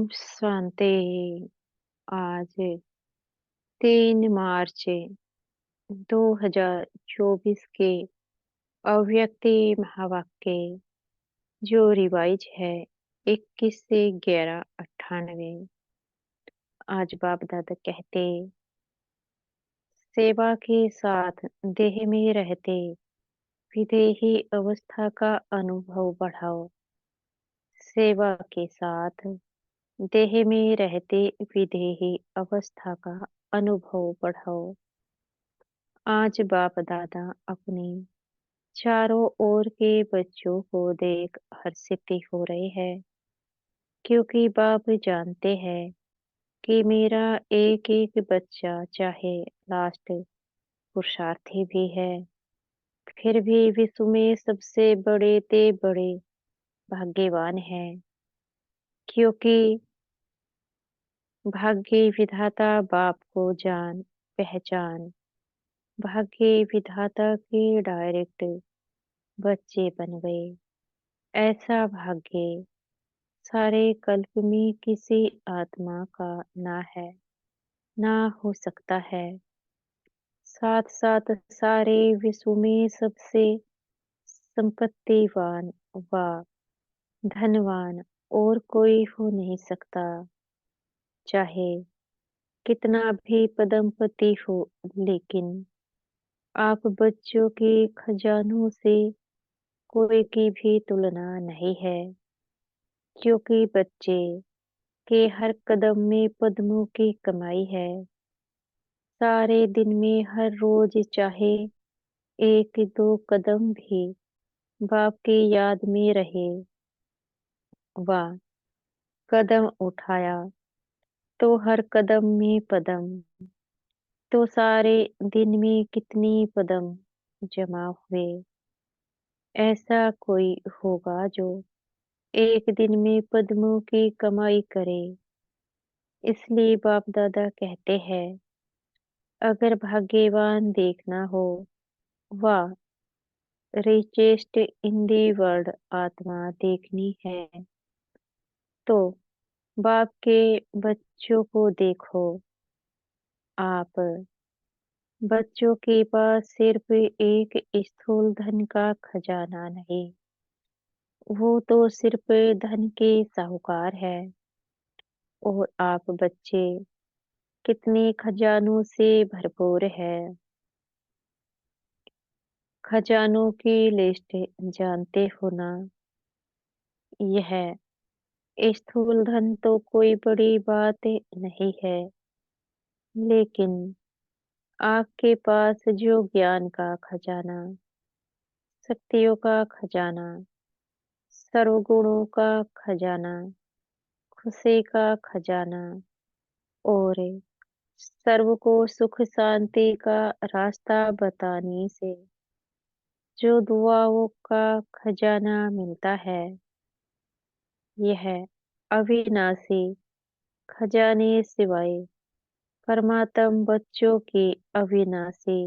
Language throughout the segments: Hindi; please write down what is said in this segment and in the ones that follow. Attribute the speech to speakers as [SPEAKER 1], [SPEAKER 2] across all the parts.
[SPEAKER 1] ओम शांति। आज 3 मार्च 2024 के अव्यक्ति महावाक्य जो रिवाइज है 21 से 11 98। आज बाप दादा कहते, सेवा के साथ देह में रहते विदेही अवस्था का अनुभव बढ़ाओ। सेवा के साथ देह में रहते विदेही अवस्था का अनुभव बढ़ाओ। आज बाप दादा अपने चारों ओर के बच्चों को देख हर्षित हो रहे हैं, क्योंकि बाप जानते हैं कि मेरा एक एक बच्चा चाहे लास्ट पुरुषार्थी भी है, फिर भी विश्व में सबसे बड़े ते बड़े भाग्यवान है, क्योंकि भाग्य विधाता बाप को जान पहचान भाग्य विधाता के डायरेक्ट बच्चे बन गए। ऐसा भाग्य सारे कल्प में किसी आत्मा का ना है, ना हो सकता है। साथ साथ सारे विश्व में सबसे संपत्तिवान व धनवान और कोई हो नहीं सकता, चाहे कितना भी पदमपति हो। लेकिन आप बच्चों के खजानों से कोई की भी तुलना नहीं है, क्योंकि बच्चे के हर कदम में पद्मों की कमाई है। सारे दिन में हर रोज चाहे एक दो कदम भी बाप की याद में रहे व कदम उठाया तो हर कदम में पदम, तो सारे दिन में कितनी पदम जमा हुए। ऐसा कोई होगा जो एक दिन में पद्मों की कमाई करे। इसलिए बाप दादा कहते हैं, अगर भाग्यवान देखना हो व रिचेस्ट इन दी वर्ल्ड आत्मा देखनी है, तो बाप के बच्चों को देखो। आप बच्चों के पास सिर्फ एक स्थूल धन का खजाना नहीं, वो तो सिर्फ धन के साहूकार है। और आप बच्चे कितने खजानों से भरपूर है। खजानों की लिस्ट जानते हो ना। यह स्थूल धन तो कोई बड़ी बात नहीं है, लेकिन आपके पास जो ज्ञान का खजाना, शक्तियों का खजाना, सर्वगुणों का खजाना, खुशी का खजाना और सर्व को सुख शांति का रास्ता बताने से जो दुआओं का खजाना मिलता है, यह अविनाशी खजाने सिवाय परमात्म बच्चों की अविनाशी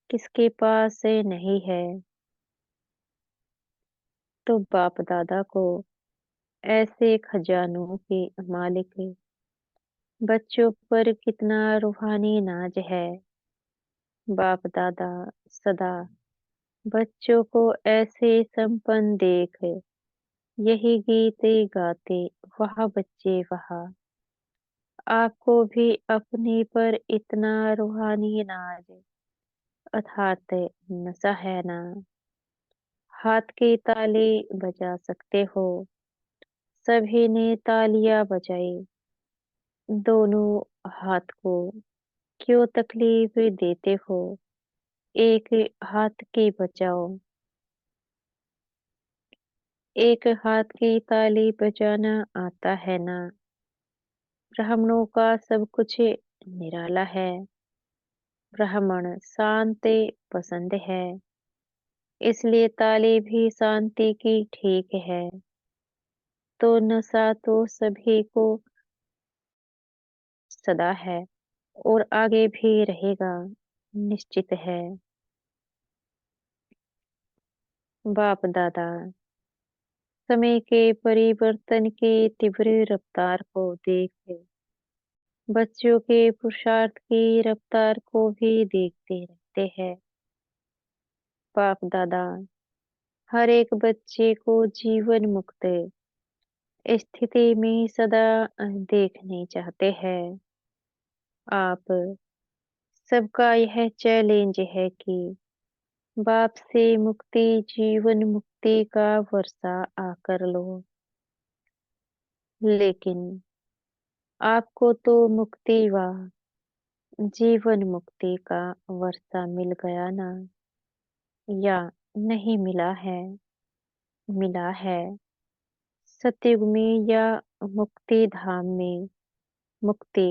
[SPEAKER 1] किसके पास नहीं है। तो बाप दादा को ऐसे खजानों के मालिक बच्चों पर कितना रूहानी नाज है। बाप दादा सदा बच्चों को ऐसे संपन्न देख यही गीत गाते, वाह बच्चे वाह। आपको भी अपने पर इतना रूहानी नाज अर्थात नशा है ना। हाथ की ताली बजा सकते हो। सभी ने तालियां बजाई। दोनों हाथ को क्यों तकलीफ देते हो। एक हाथ की बजाओ। एक हाथ की ताली बजाना आता है ना। ब्राह्मणों का सब कुछ निराला है। ब्राह्मण शांति पसंद है, इसलिए ताली भी शांति की ठीक है। तो नशा तो सभी को सदा है और आगे भी रहेगा, निश्चित है। बाप दादा समय के परिवर्तन की तीव्र रफ्तार को देख बच्चों के पुरुषार्थ की रफ्तार को भी देखते रहते हैं। बाप दादा हर एक बच्चे को जीवन मुक्त स्थिति में सदा देखने चाहते हैं। आप सबका यह चैलेंज है कि बाप से मुक्ति जीवन मुक्ति का वर्षा आकर लो। लेकिन आपको तो मुक्ति व जीवन मुक्ति का वर्षा मिल गया ना, या नहीं मिला है? मिला है। सतयुग में या मुक्ति धाम में मुक्ति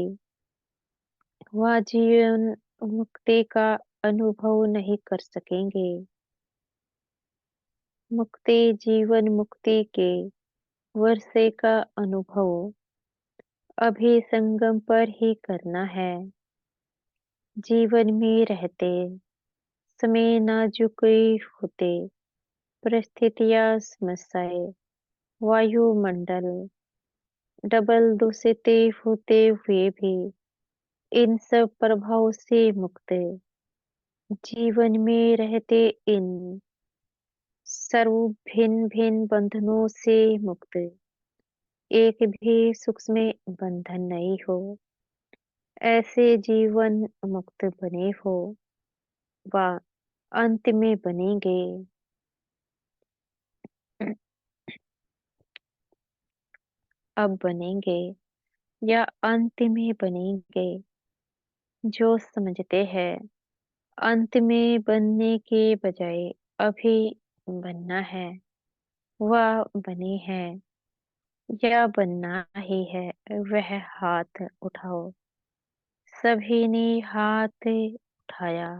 [SPEAKER 1] व जीवन मुक्ति का अनुभव नहीं कर सकेंगे। मुक्ति जीवन मुक्ति के वर्षे का अनुभव अभी संगम पर ही करना है। जीवन में रहते समय नाजुक होते परिस्थितियां समस्याएं वायुमंडल डबल दूषित होते हुए भी इन सब प्रभाव से मुक्त जीवन में रहते इन सर्व भिन्न भिन्न बंधनों से मुक्त एक भी सूक्ष्म बंधन नहीं हो, ऐसे जीवन मुक्त बने हो व अंत में बनेंगे। अब बनेंगे या अंत में बनेंगे, जो समझते हैं अंत में बनने के बजाय अभी बनना है वह बने हैं या बनना ही है, वह हाथ उठाओ। सभी ने हाथ उठाया।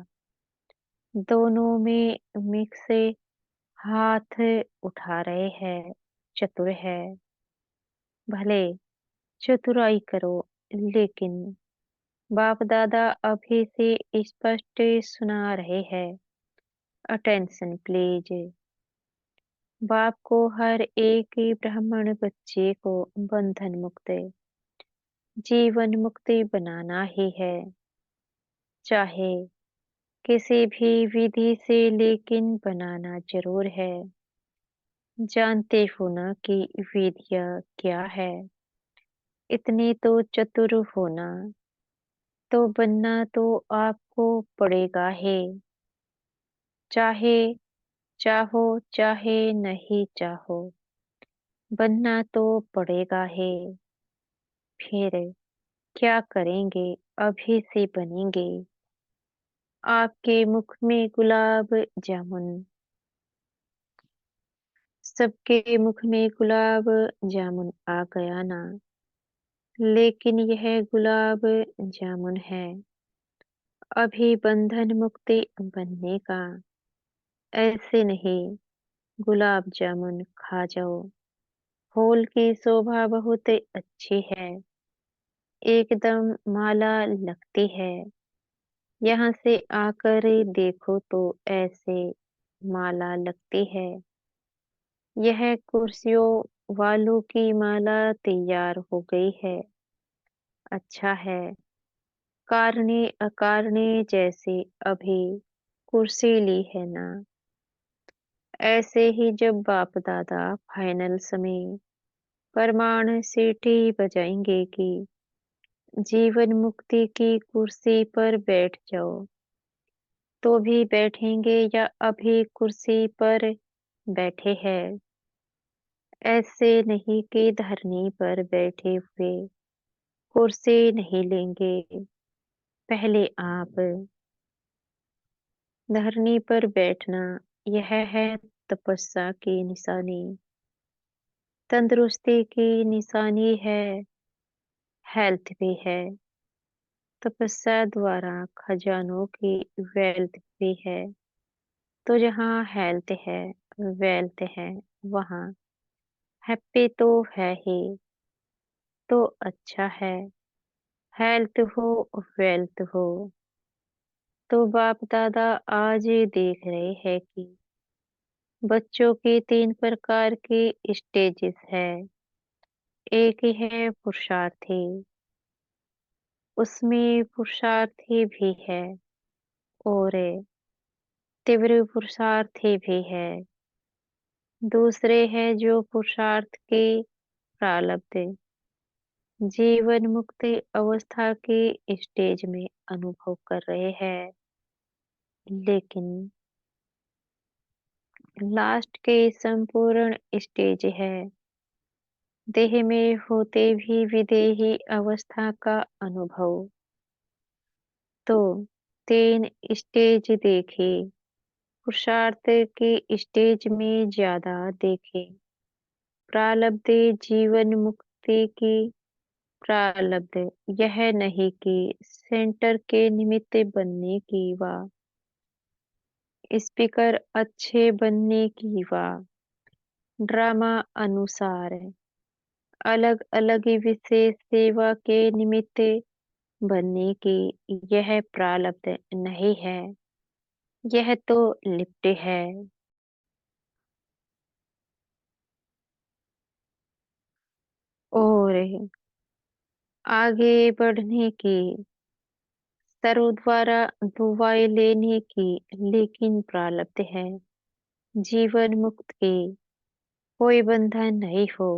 [SPEAKER 1] दोनों में मिक्स हाथ उठा रहे हैं। चतुर है। भले चतुराई करो, लेकिन बाप दादा अभी से स्पष्ट सुना रहे हैं। Attention please. बाप को हर एक ब्राह्मण बच्चे को बंधन मुक्त जीवन मुक्ति बनाना ही है, चाहे किसी भी विधि से, लेकिन बनाना जरूर है। जानते हो ना कि विधियाँ क्या है? इतनी तो चतुर होना, तो बनना तो आपको पड़ेगा ही, चाहे चाहो चाहे नहीं चाहो, बनना तो पड़ेगा ही। फिर क्या करेंगे? अभी से बनेंगे। आपके मुख में गुलाब जामुन, सबके मुख में गुलाब जामुन आ गया ना, लेकिन यह गुलाब जामुन है अभी बंधन मुक्ति बनने का। ऐसे नहीं गुलाब जामुन खा जाओ। फूल की शोभा बहुत अच्छी है, एकदम माला लगती है। यहाँ से आकर देखो तो ऐसे माला लगती है। यह कुर्सियों वालों की माला तैयार हो गई है। अच्छा है। कारणे अकारणे जैसे अभी कुर्सी ली है ना, ऐसे ही जब बाप दादा फाइनल समय प्रमाण सीटी बजाएंगे कि जीवन मुक्ति की कुर्सी पर बैठ जाओ, तो भी बैठेंगे या अभी कुर्सी पर बैठे हैं। ऐसे नहीं कि धरनी पर बैठे हुए कुर्सी नहीं लेंगे। पहले आप धरनी पर बैठना, यह है तपस्या की निशानी। तंदुरुस्ती की निशानी है, हेल्थ भी है। तपस्या द्वारा खजानों की वेल्थ भी है। तो जहाँ हेल्थ है, वेल्थ है, वहाँ हैप्पी तो है ही। तो अच्छा है, हेल्थ हो वेल्थ हो। तो बाप दादा आज देख रहे हैं कि बच्चों की 3 प्रकार की स्टेजेस है। एक है पुरुषार्थी, उसमें पुरुषार्थी भी है और तीव्र पुरुषार्थी भी है। दूसरे है जो पुरुषार्थ के प्रारब्ध जीवन मुक्त अवस्था के स्टेज में अनुभव कर रहे हैं, लेकिन लास्ट के संपूर्ण स्टेज है देह में होते भी विदेही अवस्था का अनुभव। तो 3 स्टेज देखे, पुरुषार्थ के स्टेज में ज्यादा देखे, प्रारब्ध जीवन मुक्ति की प्रारब्ध यह नहीं कि सेंटर के निमित्त बनने की वा स्पीकर अच्छे बनने की वा ड्रामा अनुसार अलग अलग विशेष सेवा के निमित्त बनने की यह प्रारब्ध नहीं है। यह तो लिप्ट है। और आगे बढ़ने की सर्व द्वारा दुआएं लेने की लेकिन प्रारब्ध है जीवन मुक्त की कोई बंधन नहीं हो।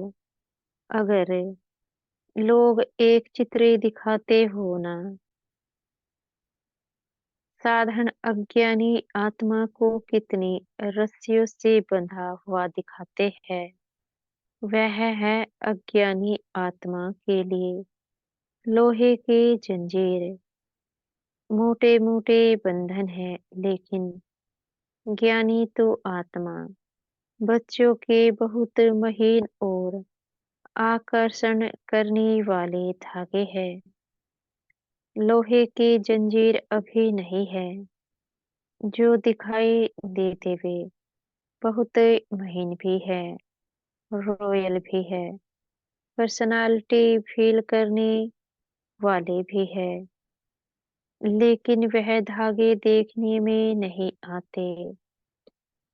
[SPEAKER 1] अगर लोग एक चित्र दिखाते हो ना, साधारण अज्ञानी आत्मा को कितनी रस्सियों से बंधा हुआ दिखाते हैं। वह है अज्ञानी आत्मा के लिए लोहे की जंजीर, मोटे मोटे बंधन है, लेकिन ज्ञानी तो आत्मा बच्चों के बहुत महीन और आकर्षण करने वाले धागे हैं। लोहे की जंजीर अभी नहीं है, जो दिखाई देते वे बहुत महीन भी है, रॉयल भी है, पर्सनालिटी फील करने वाले भी है, लेकिन वह धागे देखने में नहीं आते।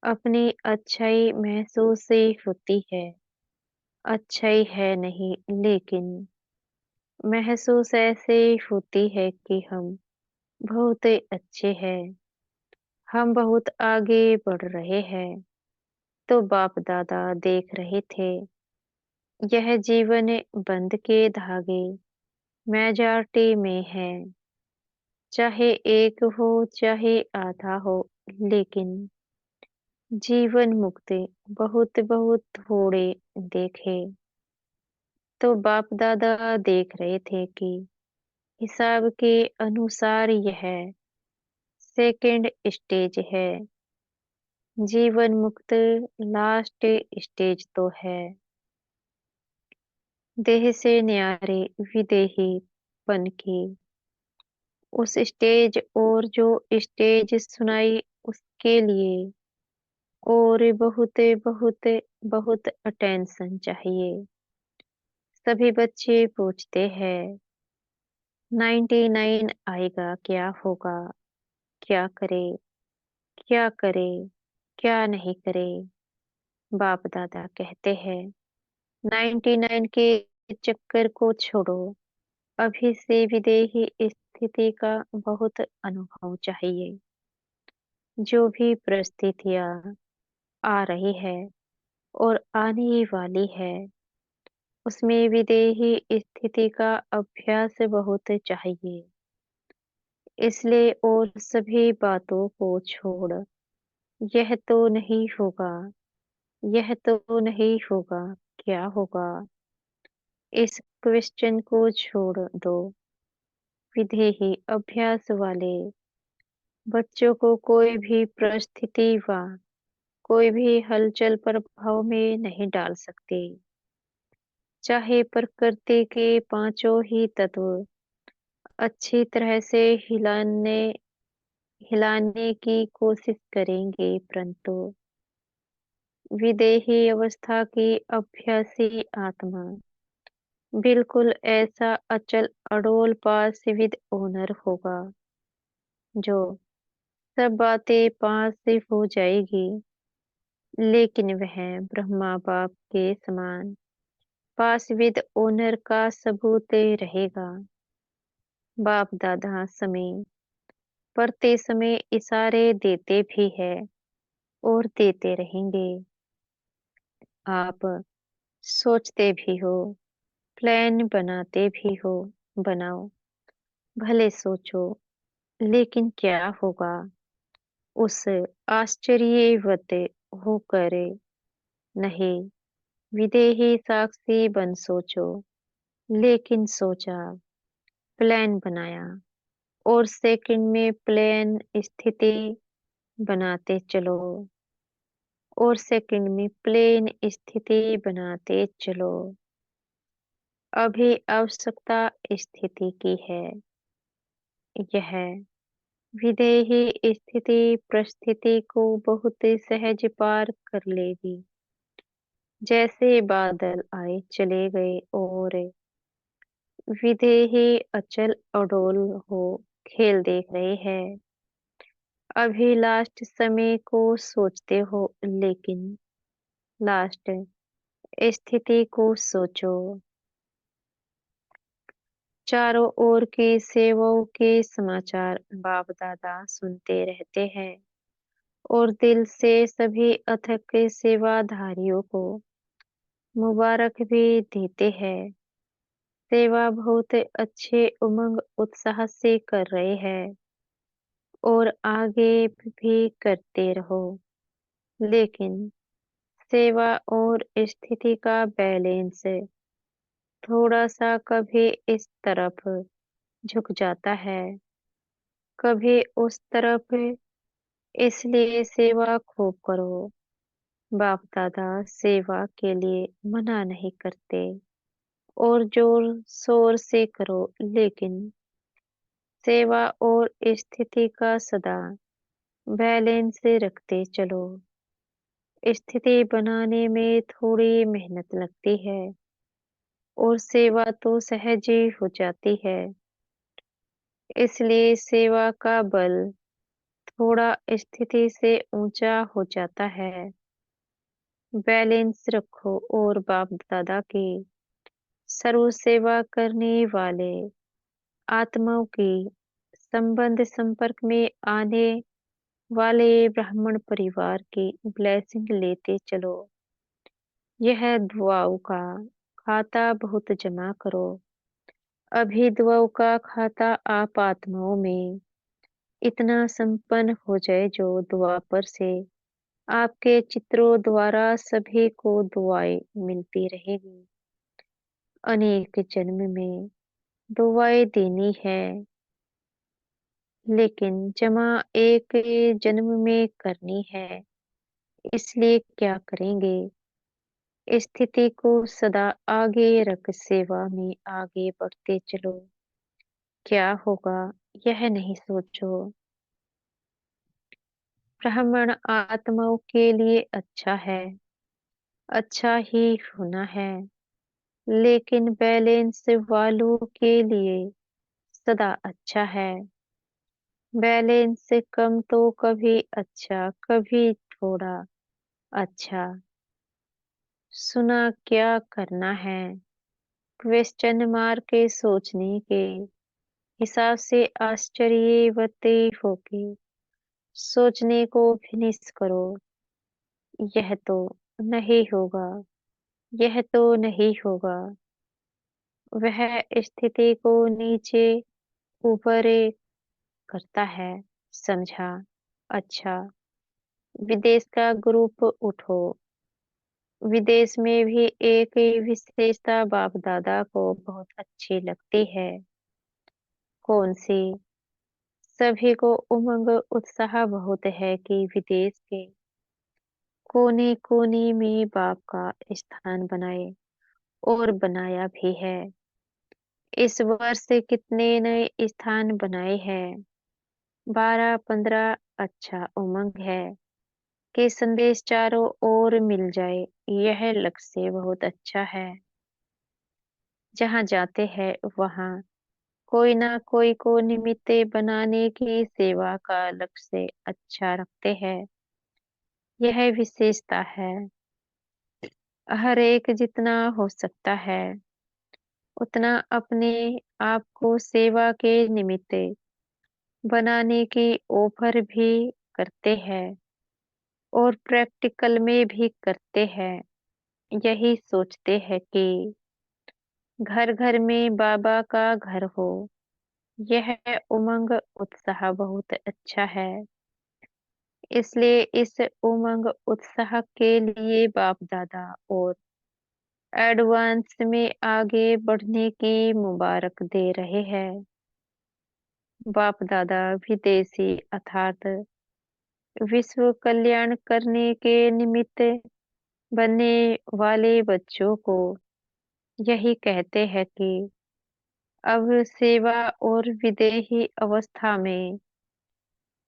[SPEAKER 1] अपनी अच्छाई महसूस से होती है, अच्छाई है नहीं, लेकिन महसूस ऐसे होती है कि हम बहुत अच्छे हैं, हम बहुत आगे बढ़ रहे हैं। तो बाप दादा देख रहे थे, यह जीवन बंध के धागे मेजॉरिटी में है, चाहे एक हो चाहे आधा हो, लेकिन जीवन मुक्ति बहुत बहुत थोड़े देखे। तो बाप दादा देख रहे थे कि हिसाब के अनुसार यह सेकंड स्टेज है, जीवन मुक्त लास्ट स्टेज तो है। देह से न्यारे विदेही पन की उस स्टेज और जो स्टेज सुनाई उसके लिए और बहुत बहुत बहुत अटेंशन चाहिए। सभी बच्चे पूछते हैं 99 आएगा क्या होगा, क्या करे, क्या करे, क्या नहीं करे। बाप दादा कहते हैं 99 के चक्कर को छोड़ो, अभी से विदेही स्थिति का बहुत अनुभव चाहिए। जो भी परिस्थितियां आ रही है और आने वाली है, उसमें विदेही स्थिति का अभ्यास बहुत चाहिए। इसलिए और सभी बातों को छोड़, यह तो नहीं होगा, यह तो नहीं होगा, क्या होगा, इस क्वेश्चन को छोड़ दो। विदेही अभ्यास वाले बच्चों को कोई भी परिस्थिति व कोई भी हलचल प्रभाव में नहीं डाल सकती। चाहे प्रकृति के पांचों ही तत्व अच्छी तरह से हिलाने की कोशिश करेंगे, परंतु विदेही अवस्था की अभ्यासी आत्मा बिल्कुल ऐसा अचल अडोल पास विद ओनर होगा, जो सब बातें पास से हो जाएगी। लेकिन वह ब्रह्मा बाप के समान पास विद ओनर का सबूत रहेगा। बाप दादा समय पढ़ते समय इशारे देते भी है और देते रहेंगे। आप सोचते भी हो, प्लान बनाते भी हो, बनाओ, भले सोचो, लेकिन क्या होगा? उस आश्चर्यवत होकर नहीं, विदेही साक्षी बन सोचो, लेकिन सोचा, प्लान बनाया और सेकंड में प्लेन स्थिति बनाते चलो और सेकंड में प्लेन स्थिति बनाते चलो। अभी आवश्यकता स्थिति की है। यह विदेही स्थिति परिस्थिति को बहुत सहज पार कर लेगी। जैसे बादल आए चले गए और विदेही अचल अडोल हो खेल देख रहे हैं। अभी लास्ट समय को सोचते हो, लेकिन लास्ट स्थिति को सोचो। चारों ओर के सेवाओं के समाचार बाप दादा सुनते रहते हैं और दिल से सभी अथक सेवाधारियों को मुबारक भी देते हैं। सेवा बहुत अच्छे उमंग उत्साह से कर रहे हैं और आगे भी करते रहो, लेकिन सेवा और स्थिति का बैलेंस थोड़ा सा कभी इस तरफ झुक जाता है, कभी उस तरफ। इसलिए सेवा खूब करो। बाप दादा सेवा के लिए मना नहीं करते और जोर शोर से करो, लेकिन सेवा और स्थिति का सदा बैलेंस रखते चलो। स्थिति बनाने में थोड़ी मेहनत लगती है और सेवा तो सहज ही हो जाती है। इसलिए सेवा का बल थोड़ा स्थिति से ऊंचा हो जाता है। बैलेंस रखो और बाप दादा की सर्व सेवा करने वाले आत्माओं की संबंध संपर्क में आने वाले ब्राह्मण परिवार की ब्लेसिंग लेते चलो। यह दुआओं का खाता बहुत जमा करो। अभी दुआओं का खाता आप आत्माओं में इतना संपन्न हो जाए जो दुआ पर से आपके चित्रों द्वारा सभी को दुआएं मिलती रहेगी। अनेक जन्म में दुआएं देनी है, लेकिन जमा एक जन्म में करनी है। इसलिए क्या करेंगे? स्थिति को सदा आगे रख सेवा में आगे बढ़ते चलो। क्या होगा यह नहीं सोचो। ब्राह्मण आत्माओं के लिए अच्छा है, अच्छा ही होना है, लेकिन बैलेंस वालों के लिए सदा अच्छा है। बैलेंस से कम तो कभी अच्छा, कभी थोड़ा अच्छा। सुना क्या करना है? क्वेश्चन मार्क के सोचने के हिसाब से आश्चर्यवती होके सोचने को फिनिश करो। यह तो नहीं होगा, यह तो नहीं होगा। वह स्थिति को नीचे ऊपर करता है। समझा? अच्छा, विदेश का ग्रुप उठो। विदेश में भी एक विशेषता बाप दादा को बहुत अच्छी लगती है। कौन सी? सभी को उमंग उत्साह बहुत है कि विदेश के कोने कोने में बाप का स्थान बनाए और बनाया भी है। इस वर्ष कितने नए स्थान बनाए हैं? 12-15। अच्छा उमंग है कि संदेश चारों ओर मिल जाए। यह लक्ष्य बहुत अच्छा है। जहाँ जाते हैं वहाँ कोई ना कोई को निमित्त बनाने की सेवा का लक्ष्य अच्छा रखते हैं। यह विशेषता है। हर एक जितना हो सकता है उतना अपने आप को सेवा के निमित्त बनाने की ऑफर भी करते हैं और प्रैक्टिकल में भी करते हैं। यही सोचते हैं कि घर घर में बाबा का घर हो। यह उमंग उत्साह बहुत अच्छा है। इसलिए इस उमंग उत्साह के लिए बाप दादा और एडवांस में आगे बढ़ने की मुबारक दे रहे हैं। बाप दादा विदेशी अर्थात विश्व कल्याण करने के निमित्त बनने वाले बच्चों को यही कहते हैं कि अब सेवा और विदेही अवस्था में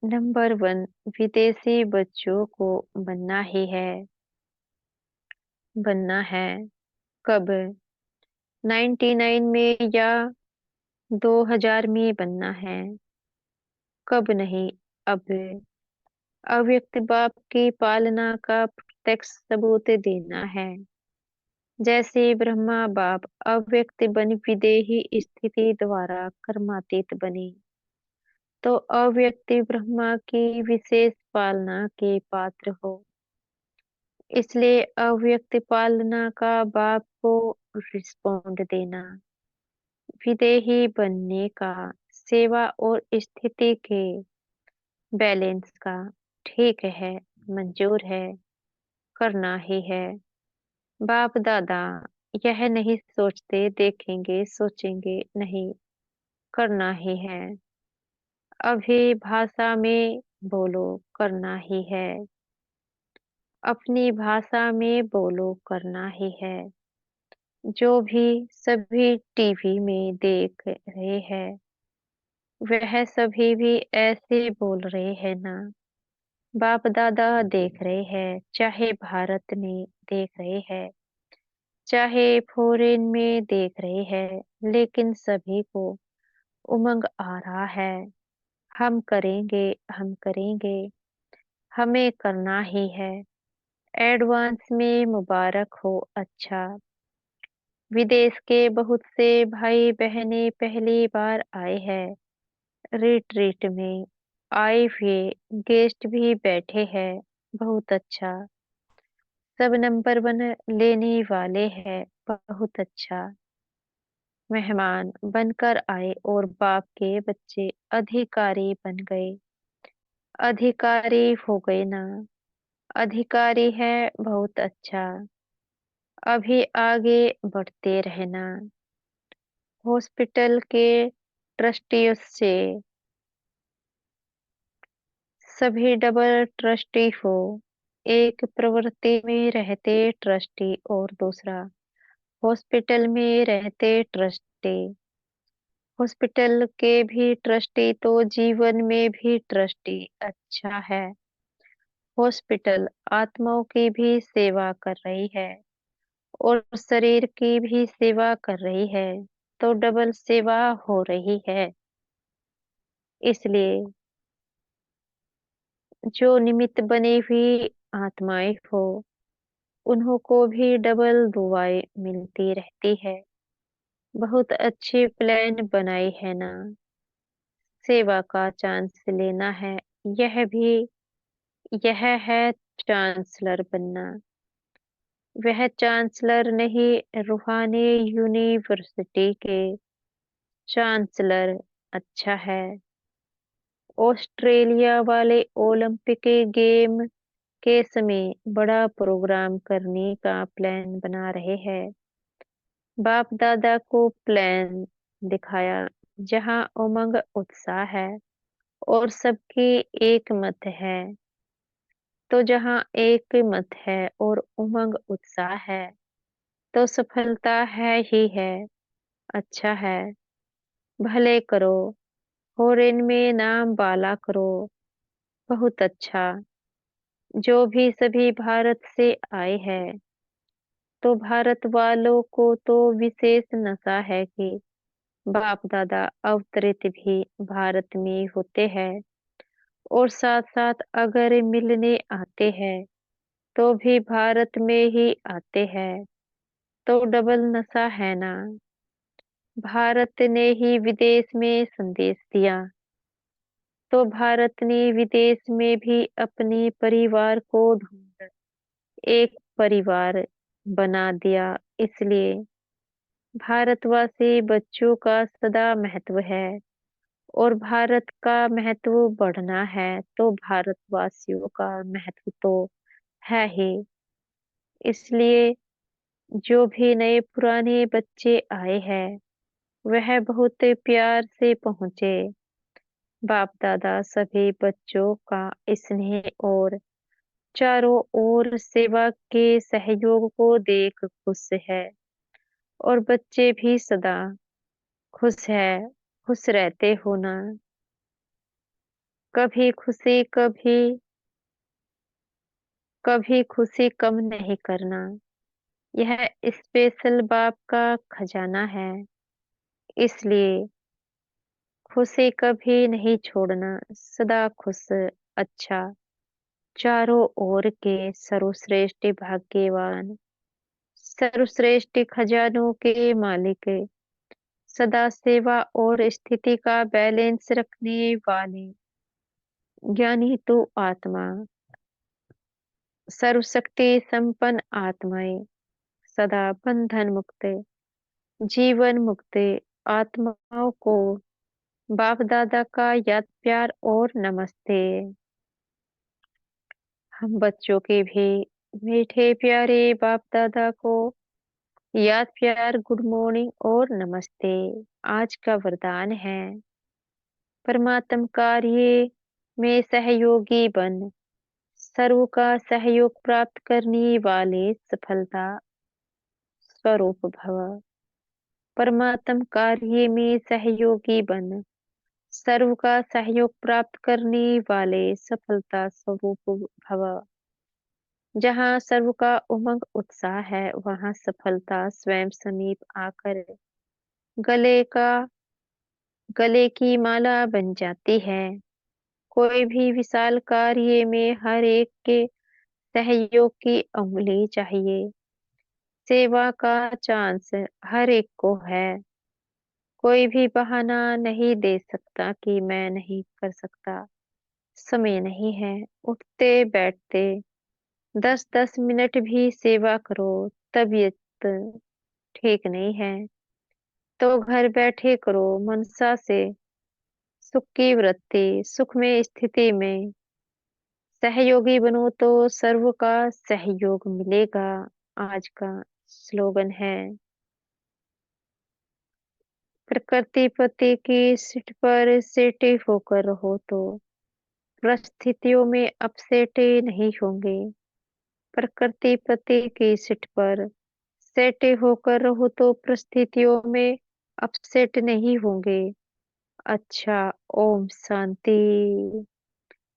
[SPEAKER 1] नंबर वन विदेशी बच्चों को बनना ही है। बनना है कब? 99 में या 2000 में बनना है? कब नहीं, अब। अव्यक्त बाप की पालना का प्रत्यक्ष सबूत देना है। जैसे ब्रह्मा बाप अव्यक्त बन विदेही स्थिति द्वारा कर्मातीत बने, तो अव्यक्त ब्रह्मा की विशेष पालना के पात्र हो। इसलिए अव्यक्त पालना का बाप को रिस्पॉन्ड देना, विदेही बनने का, सेवा और स्थिति के बैलेंस का ठीक है, मंजूर है, करना ही है। बाप दादा यह नहीं सोचते देखेंगे सोचेंगे नहीं, करना ही है। अभी भाषा में बोलो, करना ही है। अपनी भाषा में बोलो, करना ही है। जो भी सभी टीवी में देख रहे हैं वह सभी भी ऐसे बोल रहे हैं ना। बाप दादा देख रहे हैं, चाहे भारत में देख रहे हैं चाहे फॉरेन में देख रहे हैं, लेकिन सभी को उमंग आ रहा है। हम करेंगे, हम करेंगे, हमें करना ही है। एडवांस में मुबारक हो। अच्छा, विदेश के बहुत से भाई बहनें पहली बार आए हैं। रिट्रीट में आए हुए गेस्ट भी बैठे हैं। बहुत अच्छा। सब नंबर वन लेने वाले हैं। बहुत अच्छा। मेहमान बनकर आए और बाप के बच्चे अधिकारी बन गए। अधिकारी हो गए ना। अधिकारी है, बहुत अच्छा। अभी आगे बढ़ते रहना। हॉस्पिटल के ट्रस्टियों से सभी डबल ट्रस्टी हो। एक प्रवृत्ति में रहते ट्रस्टी और दूसरा हॉस्पिटल में रहते ट्रस्टी। हॉस्पिटल के भी ट्रस्टी तो जीवन में भी ट्रस्टी अच्छा है। हॉस्पिटल आत्माओं की भी सेवा कर रही है और शरीर की भी सेवा कर रही है, तो डबल सेवा हो रही है। इसलिए जो निमित्त बनी हुई आत्माएं हो उन्हों को भी डबल दुआएं मिलती रहती है। बहुत अच्छी प्लान बनाई है ना। सेवा का चांस लेना है। यह भी यह है चांसलर बनना। वह चांसलर नहीं, रूहानी यूनिवर्सिटी के चांसलर अच्छा है। ऑस्ट्रेलिया वाले ओलंपिक गेम के समय बड़ा प्रोग्राम करने का प्लान बना रहे हैं। बाप दादा को प्लान दिखाया जहां उमंग उत्साह है और सबकी एक मत है। तो जहां एक मत है और उमंग उत्साह है तो सफलता है ही है। अच्छा है, भले करो, फॉरेन में नाम बाला करो। बहुत अच्छा। जो भी सभी भारत से आए हैं तो भारत वालों को तो विशेष नशा है कि बाप दादा अवतरित भी भारत में होते हैं और साथ साथ अगर मिलने आते हैं तो भी भारत में ही आते हैं, तो डबल नशा है ना। भारत ने ही विदेश में संदेश दिया, तो भारत ने विदेश में भी अपने परिवार को ढूंढ एक परिवार बना दिया। इसलिए भारतवासी बच्चों का सदा महत्व है, और भारत का महत्व बढ़ना है तो भारतवासियों का महत्व तो है ही। इसलिए जो भी नए पुराने बच्चे आए हैं, वह बहुत प्यार से पहुंचे। बाप दादा सभी बच्चों का स्नेह और चारों ओर सेवा के सहयोग को देख खुश है, और बच्चे भी सदा खुश है, खुश रहते हो ना। कभी खुशी कभी खुशी कम नहीं करना, यह स्पेशल बाप का खजाना है। इसलिए खुशी कभी नहीं छोड़ना, सदा खुश। अच्छा, चारों ओर के सर्वश्रेष्ठ भाग्यवान, सर्वश्रेष्ठ खजानों के मालिक, सदा सेवा और स्थिति का बैलेंस रखने वाले ज्ञानी तो आत्मा, सर्वशक्ति संपन्न आत्माएं, सदा बंधन मुक्त, जीवन मुक्त आत्माओं को बाप दादा का याद प्यार और नमस्ते। हम बच्चों के भी मीठे प्यारे बाप दादा को याद प्यार, गुड मॉर्निंग और नमस्ते। आज का वरदान है, परमात्म कार्य में सहयोगी बन, सर्व का सहयोग प्राप्त करने वाले सफलता स्वरूप भव। परमात्म कार्य में सहयोगी बन, सर्व का सहयोग प्राप्त करने वाले सफलता स्वरूप भव। जहाँ सर्व का उमंग उत्साह है, वहाँ सफलता स्वयं समीप आकर गले का गले की माला बन जाती है। कोई भी विशाल कार्य में हर एक के सहयोग की उंगली चाहिए। सेवा का चांस हर एक को है। कोई भी बहाना नहीं दे सकता कि मैं नहीं कर सकता, समय नहीं है। उठते बैठते 10-10 मिनट भी सेवा करो। तबीयत ठीक नहीं है तो घर बैठे करो मनसा से। सुख की वृत्ति, सुख में स्थिति में सहयोगी बनो तो सर्व का सहयोग मिलेगा। आज का स्लोगन है, प्रकृति पति की सिट पर सेटे होकर रहो तो परिस्थितियों में अपसेट नहीं होंगे। प्रकृति पति की सिट पर सेटे होकर रहो तो परिस्थितियों में अपसेट नहीं होंगे। अच्छा, ओम शांति।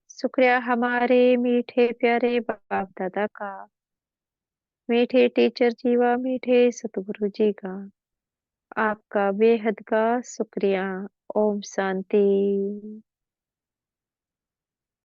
[SPEAKER 1] शुक्रिया हमारे मीठे प्यारे बाप दादा का, मीठे टीचर जी व मीठे सतगुरु जी का। आपका बेहद का शुक्रिया। ओम शांति।